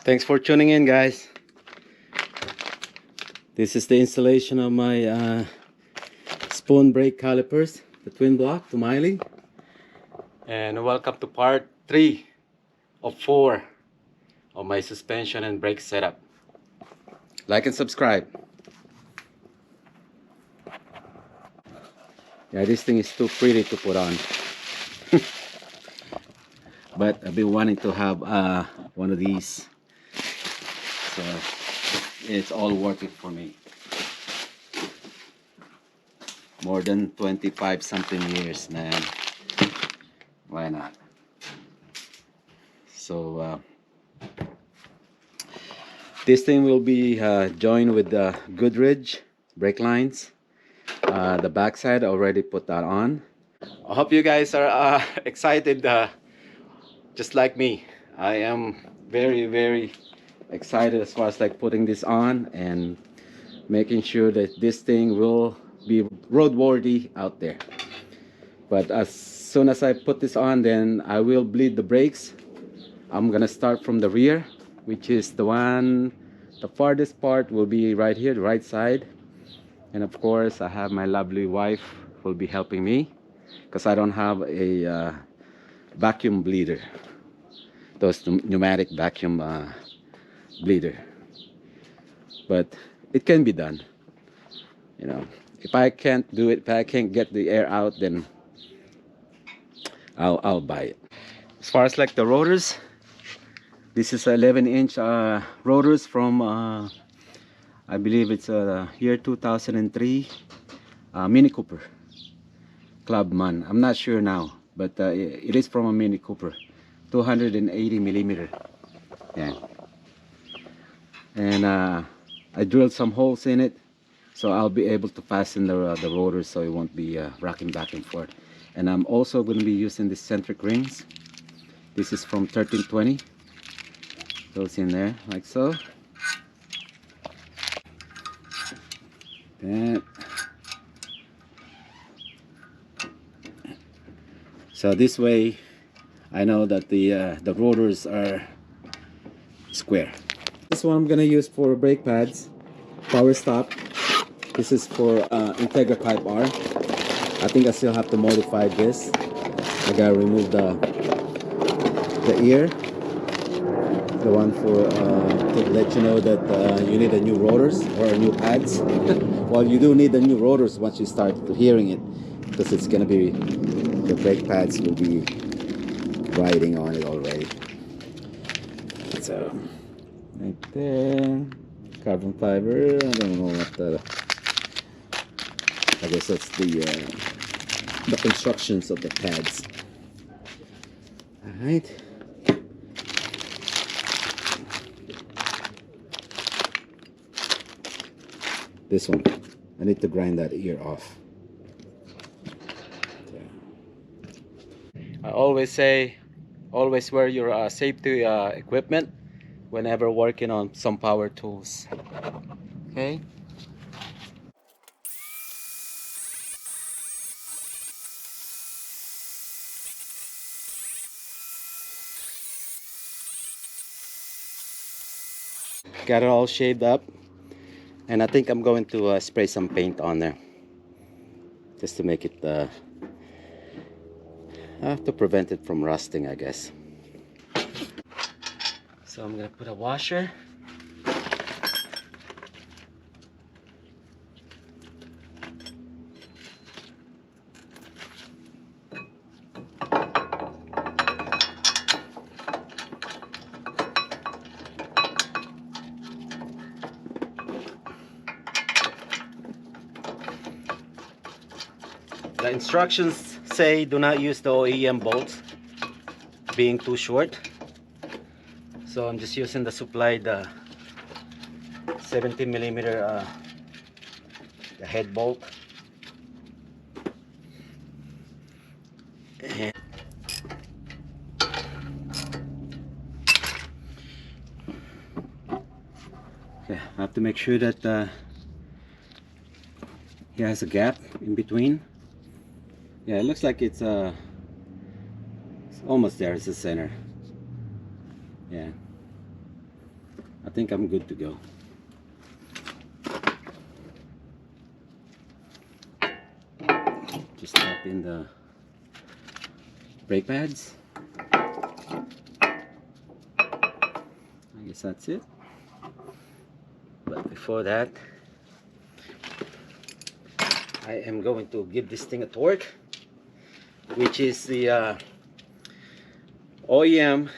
Thanks for tuning in, guys. This is the installation of my spoon brake calipers, the twin block to Myllie. And welcome to part 3 of 4 of my suspension and brake setup. Like and subscribe. Yeah, this thing is too pretty to put on. But I've been wanting to have one of these. So it's all worth it for me. More than 25 something years, man. Why not? So this thing will be joined with the Goodrich brake lines. The backside I already put that on. I hope you guys are excited just like me. I am very excited as far as like putting this on and making sure that this thing will be roadworthy out there. But as soon as I put this on, then I will bleed the brakes. I'm gonna start from the rear, which is the farthest part will be right here, the right side. And of course I have my lovely wife who will be helping me because I don't have a vacuum bleeder, those pneumatic vacuum bleeder, but it can be done. You know, if I can't do it, if I can't get the air out, then I'll buy it. As far as like the rotors, this is 11-inch rotors from I believe it's year 2003 Mini Cooper Clubman. I'm not sure now, but it is from a Mini Cooper, 280 millimeter. Yeah. And I drilled some holes in it, so I'll be able to fasten the rotors so it won't be rocking back and forth. And I'm also going to be using the centric rings. This is from 1320. Goes in there like so. That. So this way I know that the rotors are square. This one I'm gonna use for brake pads, power stop. This is for Integra Type R. I think I still have to modify this. I gotta remove the ear, the one for to let you know that you need a new rotors or new pads. Well, you do need the new rotors once you start hearing it, because it's gonna be, the brake pads will be riding on it already. So right there, carbon fiber. I don't know what the, I guess that's the constructions of the pads. All right. This one, I need to grind that ear off. I always say, always wear your safety equipment whenever working on some power tools. Okay. Got it all shaved up, and I think I'm going to spray some paint on there just to make it to prevent it from rusting, I guess. So I'm gonna put a washer. The instructions say do not use the OEM bolts, being too short. So I'm just using the supplied 70 millimeter the head bolt. And okay, I have to make sure that he has a gap in between. Yeah, it looks like it's almost there. It's the center. Yeah. I think I'm good to go. Just tap in the brake pads. I guess that's it. But before that, I am going to give this thing a torque, which is the OEM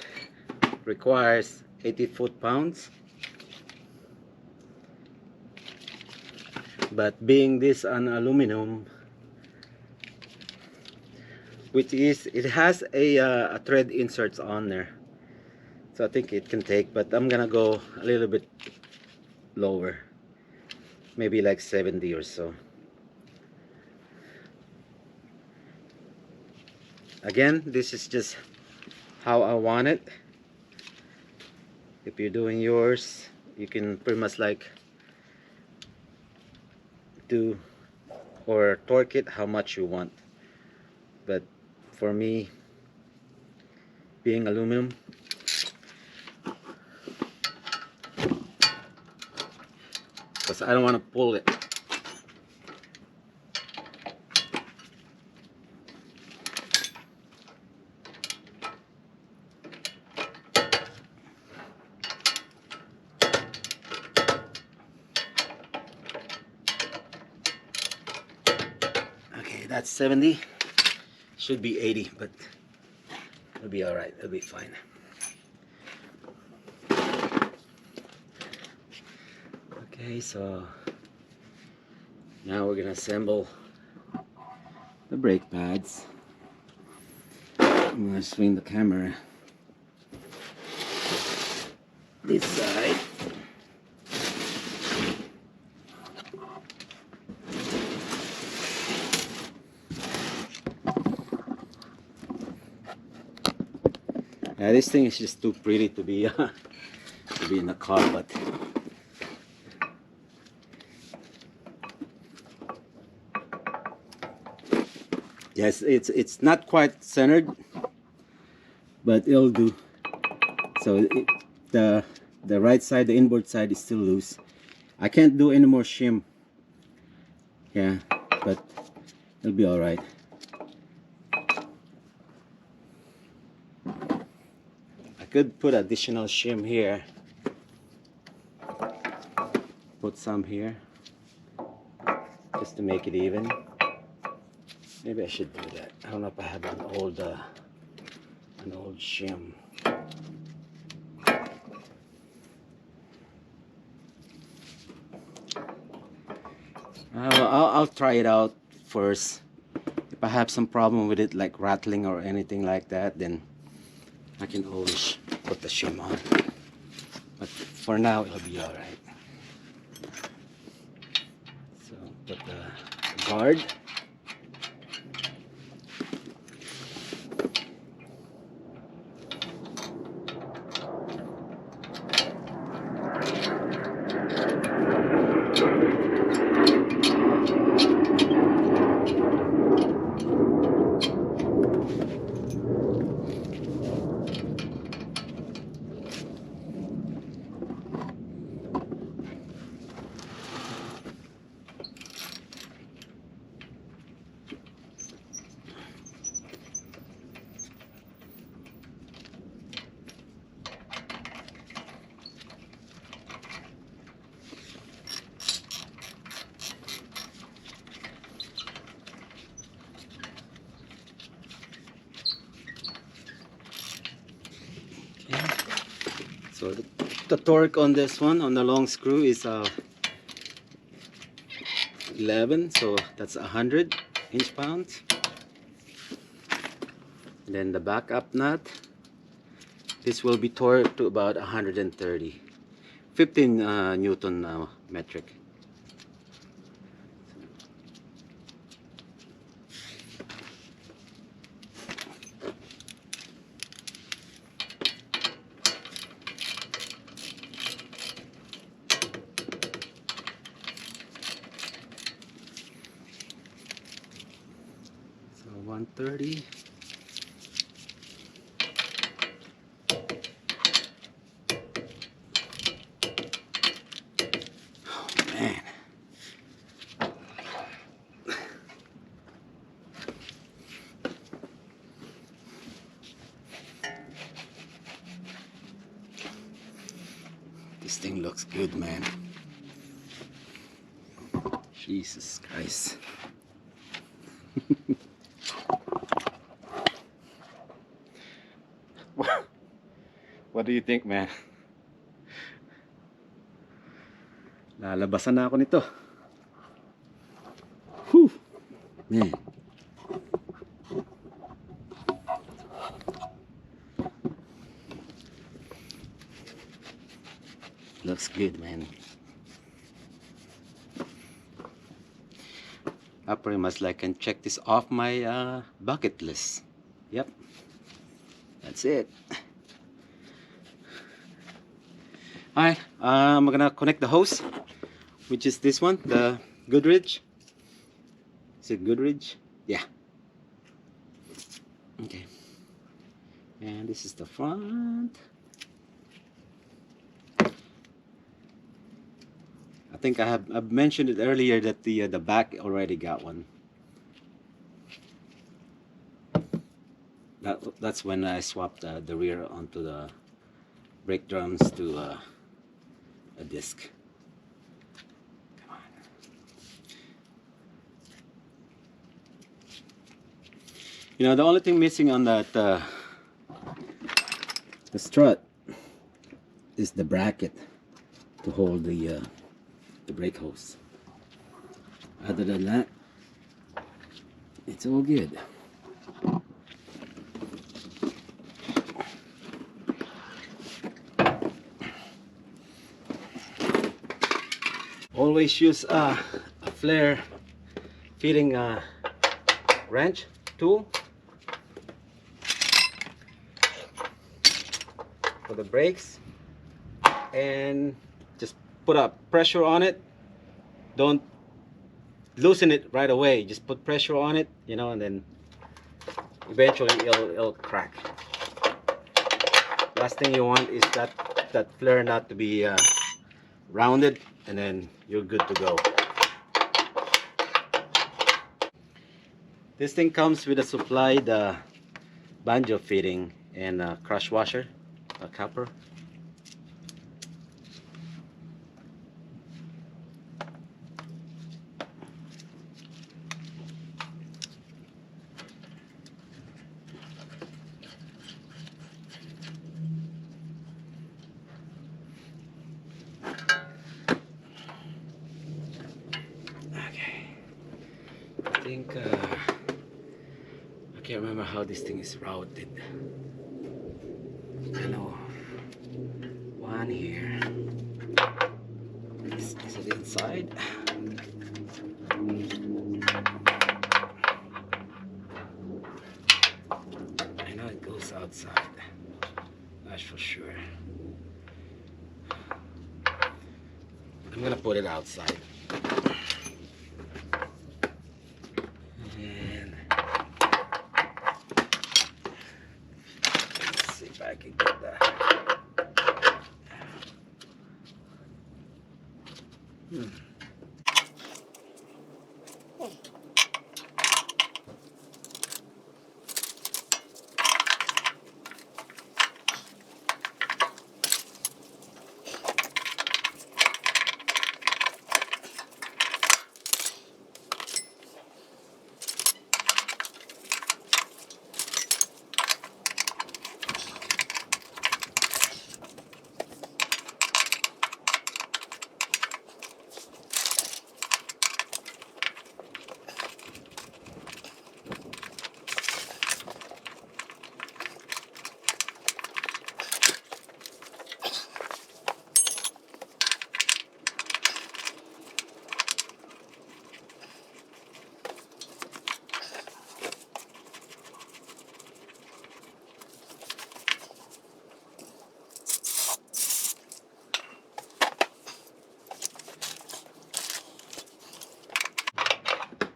requires 80 foot-pounds, but being this an aluminum, which is, it has a thread inserts on there, so I think it can take, but I'm gonna go a little bit lower, maybe like 70 or so. Again, this is just how I want it. If you're doing yours, you can pretty much like do or torque it how much you want, but for me, being aluminum, because I don't want to pull it. Okay, that's 70. Should be 80, but it'll be all right. It'll be fine. Okay, so now we're gonna assemble the brake pads. I'm gonna swing the camera this side. Yeah, this thing is just too pretty to be in the car, but yes, it's not quite centered, but it'll do. So the right side, the inboard side, is still loose. I can't do any more shim. Yeah, but it'll be all right. I could put additional shim here. Put some here, just to make it even. Maybe I should do that. I don't know if I have an old shim. I'll try it out first. If I have some problem with it, like rattling or anything like that, then I can always put the shim on. But for now, it'll be all right. So put the guard. So the torque on this one, on the long screw, is 11, so that's 100 inch-pounds. And then the backup nut, this will be torqued to about 130, 15 Newton metric. So 130. This thing looks good, man. Jesus Christ. What do you think, man? Lalabasan na ako nito. Whew. Man. Looks good, man. I pretty much like can check this off my bucket list. Yep. That's it. Alright, I'm gonna connect the hose, which is this one, the Goodrich. Is it Goodrich? Yeah. Okay. And this is the front. I think I've mentioned it earlier that the back already got one. That's when I swapped the rear onto the brake drums to a disc. Come on. You know, the only thing missing on that the strut is the bracket to hold the brake hose. Other than that, it's all good. Always use a flare fitting wrench tool for the brakes, and just put a pressure on it. Don't loosen it right away, just put pressure on it, you know, and then eventually it'll crack. Last thing you want is that flare nut to be rounded, and then you're good to go. This thing comes with a supplied banjo fitting and a crush washer, a caliper. I can't remember how this thing is routed. I know one here. Is it inside? I know it goes outside. That's for sure. I'm gonna put it outside. I can get that.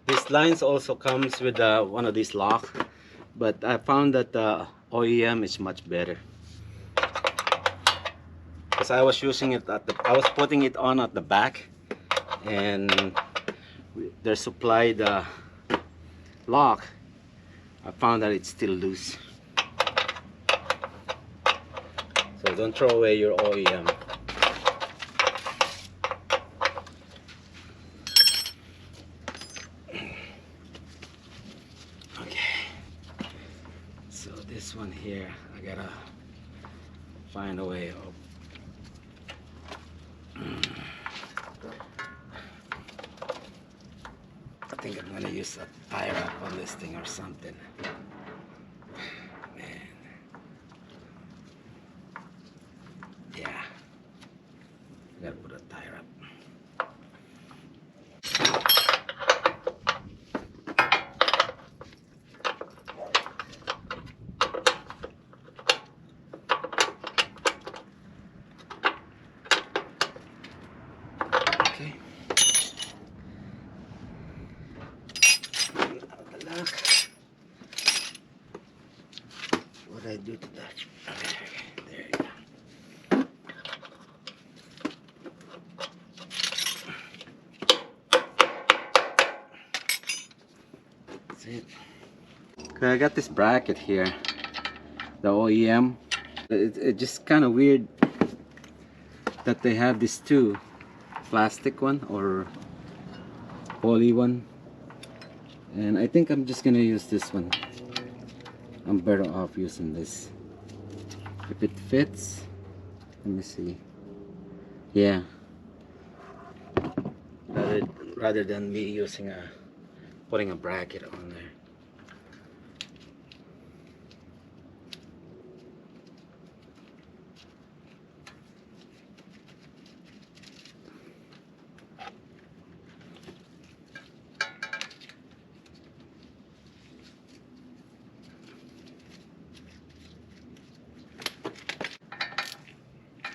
This lines also comes with one of these locks, but I found that the OEM is much better, because I was using it I was putting it on at the back, and their supplied lock, I found that it's still loose. So don't throw away your OEM. here. I gotta find a way of I think I'm gonna use a tie wrap on this thing or something. Man. Yeah. I gotta put a tie wrap. Okay. What did I do to that? Okay, there you go. That's it. Okay, I got this bracket here, the OEM. It's just kind of weird that they have this two, plastic one or poly one, and I think I'm just gonna use this one. I'm better off using this if it fits. Let me see. Yeah, rather than me using putting a bracket on there.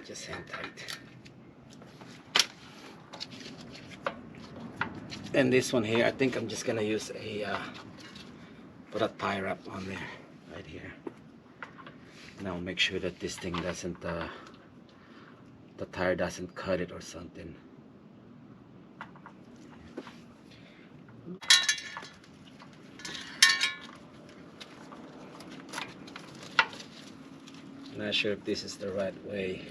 Just hang tight. And this one here, I think I'm just gonna use put a tie wrap on there, right here. And I'll make sure that this thing doesn't, the tire doesn't cut it or something. Not sure if this is the right way.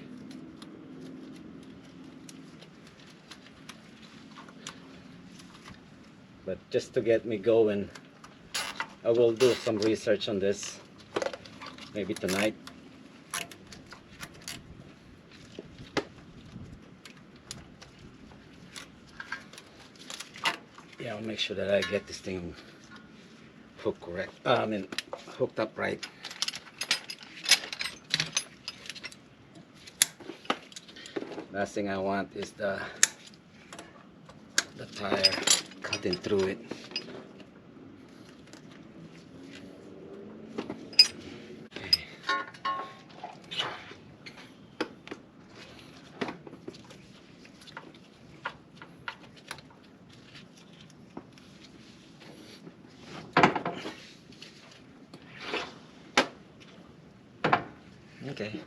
But just to get me going, I will do some research on this, maybe tonight. Yeah, I'll make sure that I get this thing hooked correct. Hooked up right. Last thing I want is the tire cutting through it. Okay.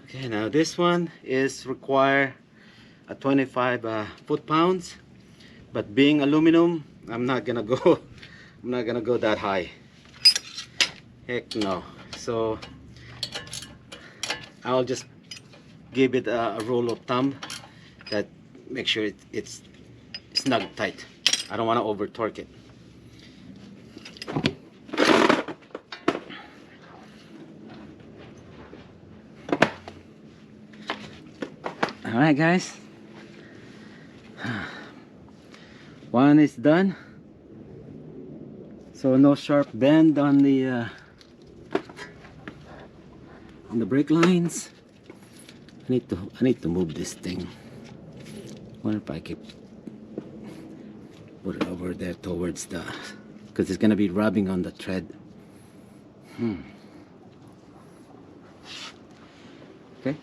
Okay, now this one is require a 25 foot-pounds, but being aluminum, I'm not gonna go I'm not gonna go that high. Heck no. So I'll just give it a rule of thumb that make sure it's snug tight. I don't want to over torque it. Alright guys, one is done, so no sharp bend on the brake lines. I need to move this thing. Wonder if I could put it over there towards the, because it's gonna be rubbing on the tread. Okay,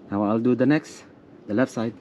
now I'll do the left side.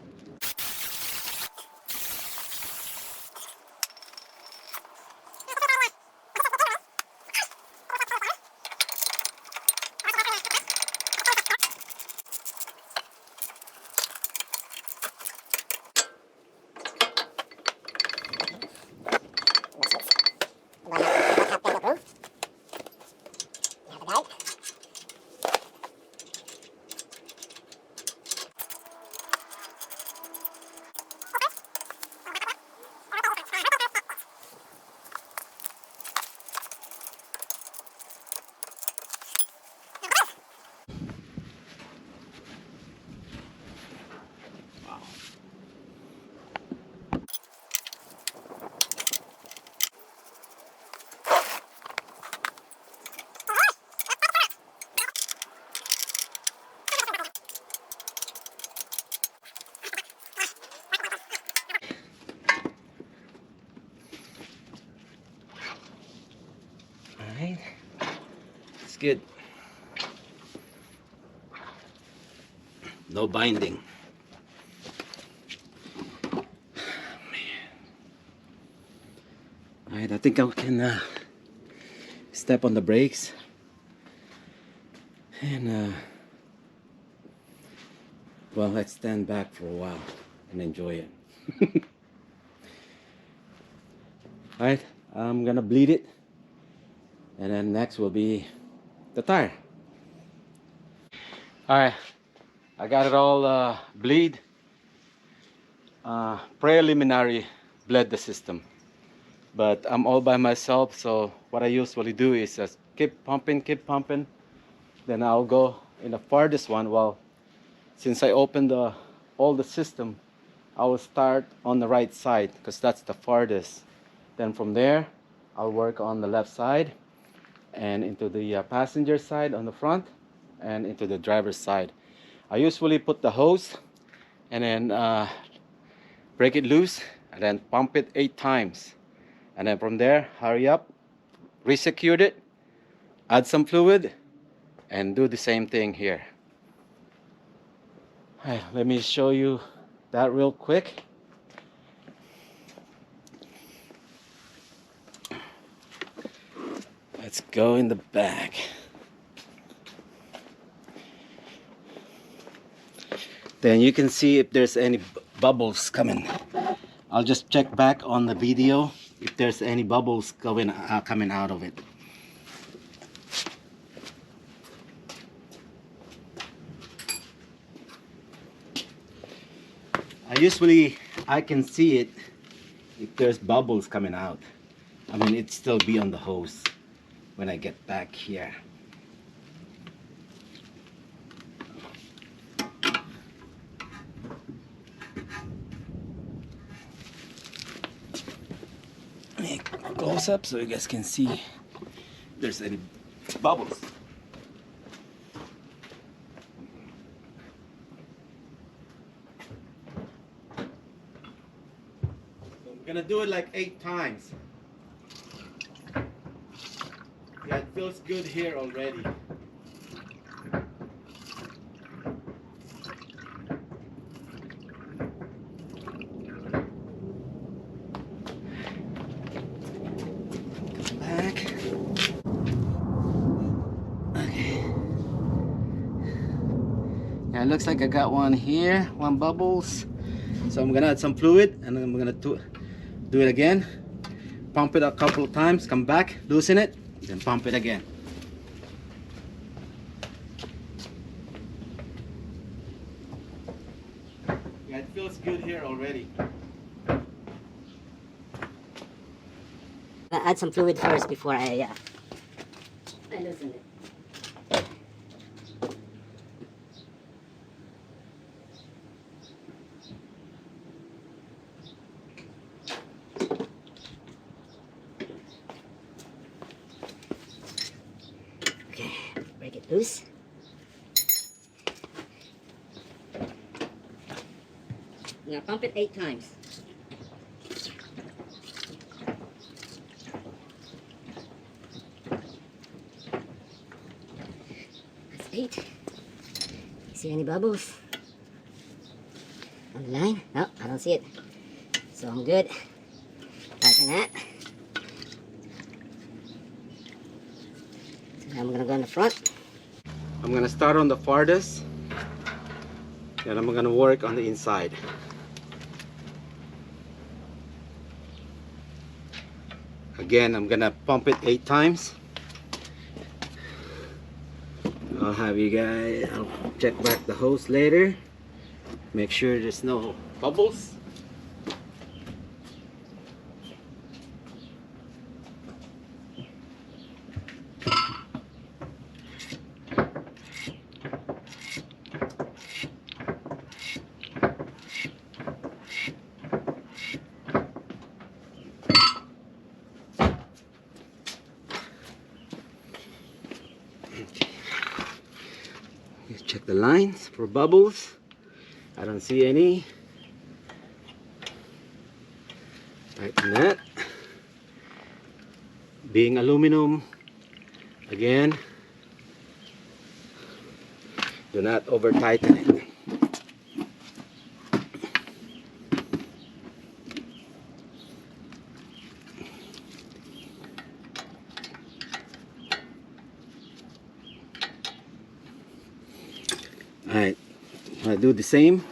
good. No binding. Alright, I think I can step on the brakes and well, let's stand back for a while and enjoy it. Alright, I'm gonna bleed it, and then next will be the tire. Alright, I got it all bleed. Preliminary bled the system, but I'm all by myself, so what I usually do is just keep pumping, then I'll go in the farthest one. Well, since I opened all the system, I will start on the right side because that's the farthest. Then from there I'll work on the left side and into the passenger side on the front and into the driver's side. I usually put the hose and then break it loose and then pump it 8 times, and then from there hurry up, resecure it, add some fluid, and do the same thing here. Alright, let me show you that real quick. Let's go in the back. Then you can see if there's any bubbles coming. I'll just check back on the video if there's any bubbles coming out of it. I can see it if there's bubbles coming out. I mean, it'd still be on the hose when I get back here. Make a close up so you guys can see if there's any bubbles. I'm gonna do it like 8 times. Yeah, it feels good here already. Back. Okay. Yeah, it looks like I got one here, 1 bubbles. So I'm gonna add some fluid and I'm gonna do it again. Pump it a couple of times, come back, loosen it, then pump it again. Yeah, it feels good here already. I add some fluid first before I loosen it. Okay, break it loose. I'm gonna pump it 8 times. That's 8. See any bubbles on the line? No, I don't see it. So I'm good. Tighten that. So now I'm gonna go in the front. I'm gonna start on the farthest, and I'm gonna work on the inside. Again, I'm gonna pump it 8 times. I'll have you guys, I'll check back the hose later. Make sure there's no bubbles. Check the lines for bubbles. I don't see any. Tighten that. Being aluminum, again, Do not over tighten it. Alright, I do the same.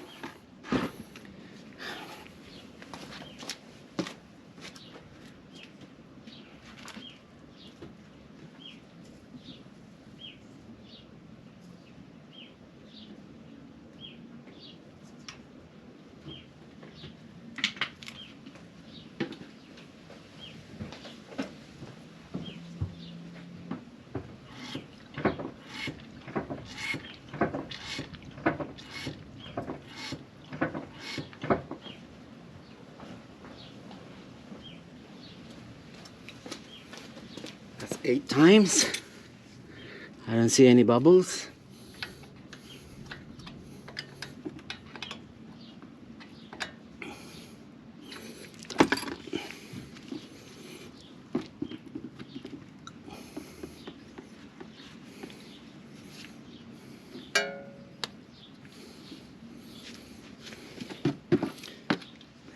That's 8 times. I don't see any bubbles.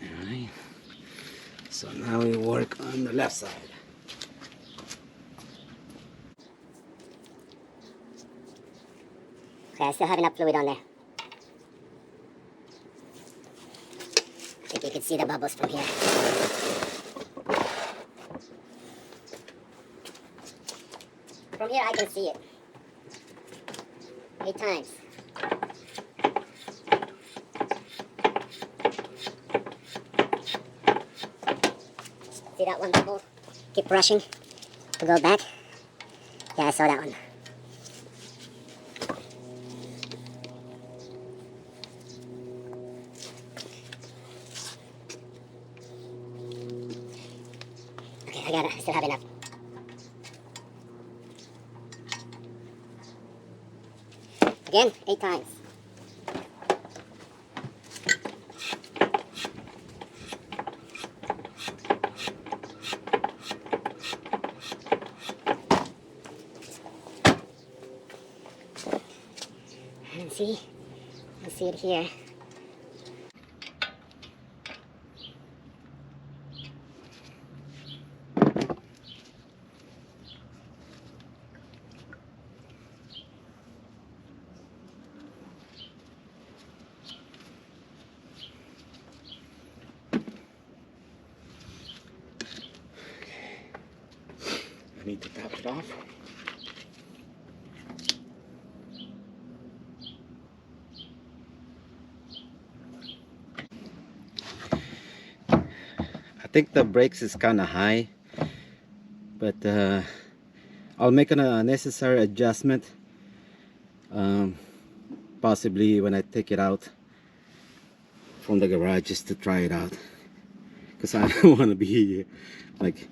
Alright. So now we work on the left side. Okay, I still have enough fluid on there. I think you can see the bubbles from here. From here I can see it. 8 times. See that one bubble? Keep brushing to go back. Yeah, I saw that one. Okay, I got it. I still have enough. Again, 8 times. And see, I see it here. I need to tap it off. I think the brakes is kind of high, but I'll make a necessary adjustment, possibly when I take it out from the garage, just to try it out, because I don't want to be like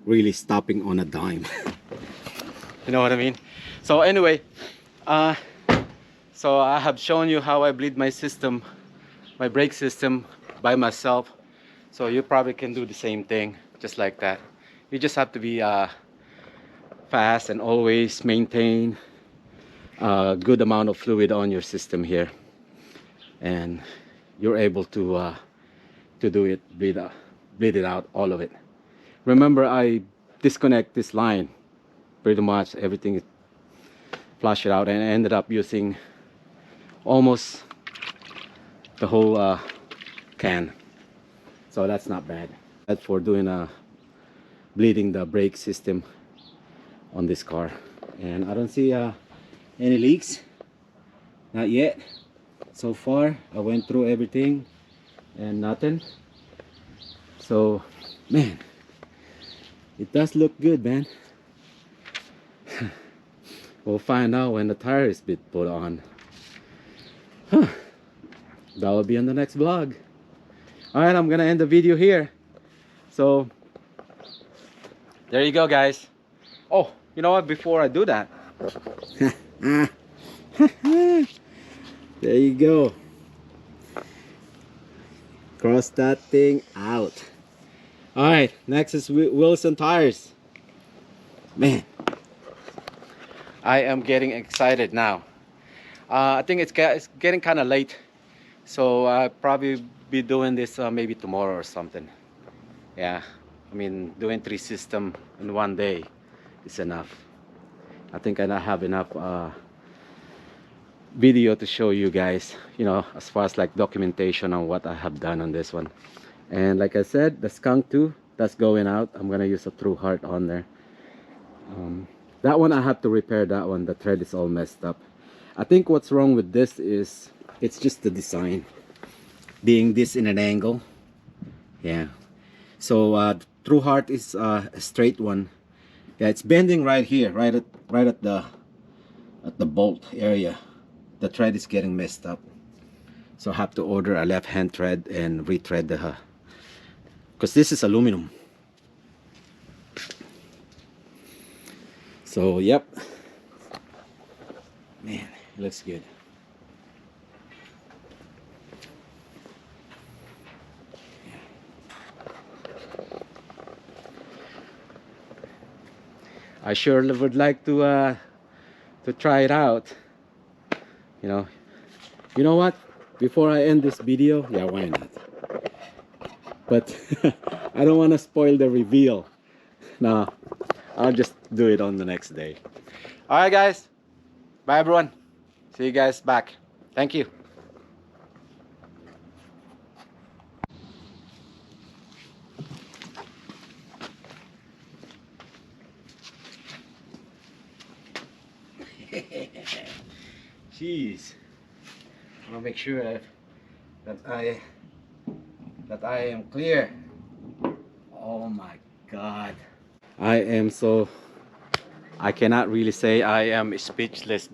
really stopping on a dime. You know what I mean? So anyway, so I have shown you how I bleed my system, my brake system by myself. So you probably can do the same thing, just like that. You just have to be fast and always maintain a good amount of fluid on your system here, and you're able to do it, bleed it out, all of it. Remember, I disconnect this line, pretty much everything, flush it out, and I ended up using almost the whole can. So that's not bad. That's for doing bleeding the brake system on this car. And I don't see any leaks, not yet. So far I went through everything and nothing. So man, it does look good, man. We'll find out when the tire is put on. That will be on the next vlog. Alright, I'm gonna end the video here. So there you go, guys. Oh, you know what, before I do that, there you go. Cross that thing out. Alright, next is wheels and tires. Man, I am getting excited now. I think it's getting kind of late, so I'll probably be doing this maybe tomorrow or something. Yeah, I mean, doing 3 system in one day is enough. I think I have enough video to show you guys, you know, as far as like documentation on what I have done on this one. And like I said, the skunk too, that's going out. I'm gonna use a true heart on there. That one I have to repair. That one, the thread is all messed up. I think what's wrong with this is it's just the design being this in an angle. Yeah, so true heart is a straight one. Yeah, it's bending right here, right at the bolt area. The thread is getting messed up, so I have to order a left-hand thread and retread the because this is aluminum. So yep, man, it looks good. I sure would like to try it out. You know what? Before I end this video, yeah, why not? But I don't want to spoil the reveal. No, I'll just do it on the next day. All right, guys. Bye, everyone. See you guys back. Thank you. Jeez. I want to make sure that I am clear. Oh my God. I cannot really say I am speechless